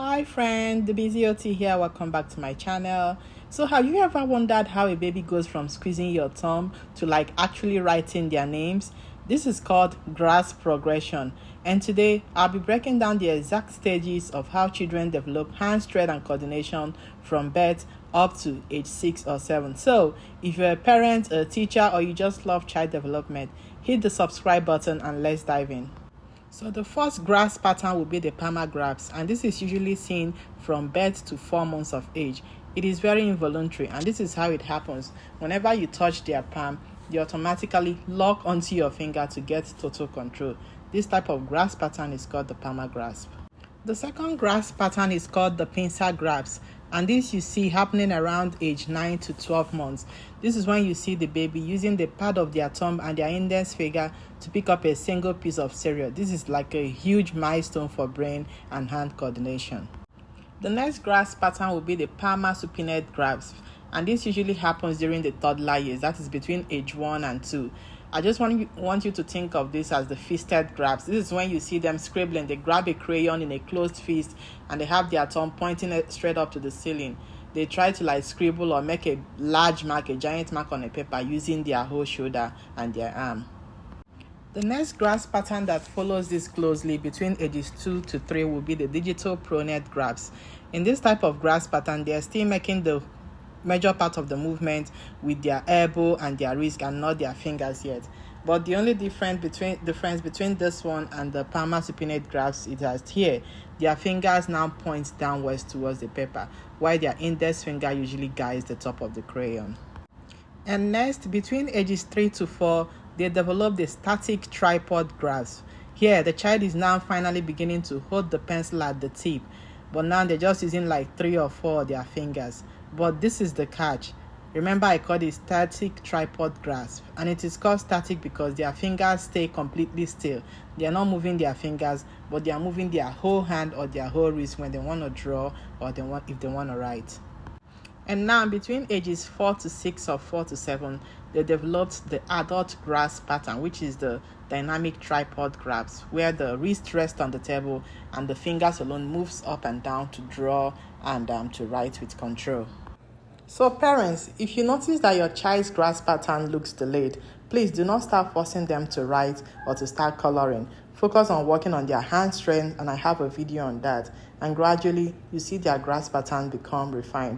Hi friend, the Busy OT here. Welcome back to my channel. So have you ever wondered how a baby goes from squeezing your thumb to like actually writing their names? This is called grasp progression, and today I'll be breaking down the exact stages of how children develop hand strength and coordination from birth up to age 6 or 7. So if you're a parent, a teacher, or you just love child development, hit the subscribe button and let's dive in. So the first grasp pattern will be the palmar grasp, and this is usually seen from birth to 4 months of age. It is very involuntary, and this is how it happens. Whenever you touch their palm, they automatically lock onto your finger to get total control. This type of grasp pattern is called the palmar grasp. The second grasp pattern is called the pincer grasp, and this you see happening around age 9 to 12 months. This is when you see the baby using the pad of their thumb and their index finger to pick up a single piece of cereal. This is like a huge milestone for brain and hand coordination. The next grasp pattern will be the palmar supinate grasp, and this usually happens during the toddler years, that is between age 1 and 2. I just want you to think of this as the fisted grasp. This is when you see them scribbling. They grab a crayon in a closed fist and they have their thumb pointing it straight up to the ceiling. They try to like scribble or make a large mark, a giant mark on a paper using their whole shoulder and their arm. The next grasp pattern that follows this closely between ages 2 to 3 will be the digital pronate grasp. In this type of grasp pattern, they are still making the major part of the movement with their elbow and their wrist and not their fingers yet. But the only difference between this one and the palmar supinate grasp is that here their fingers now point downwards towards the paper, while their index finger usually guides the top of the crayon. And next, between ages 3 to 4, they develop the static tripod grasp. Here the child is now finally beginning to hold the pencil at the tip, but now they're just using like 3 or 4 of their fingers. But this is the catch. Remember, I called it static tripod grasp, and it is called static because their fingers stay completely still. They are not moving their fingers, but they are moving their whole hand or their whole wrist when they want to draw or if they want to write. And now between ages 4 to 6 or 4 to 7, they developed the adult grasp pattern, which is the dynamic tripod grasp, where the wrist rests on the table and the fingers alone moves up and down to draw and to write with control. So parents, if you notice that your child's grasp pattern looks delayed, please do not start forcing them to write or to start coloring. Focus on working on their hand strength, and I have a video on that. And gradually, you see their grasp pattern become refined.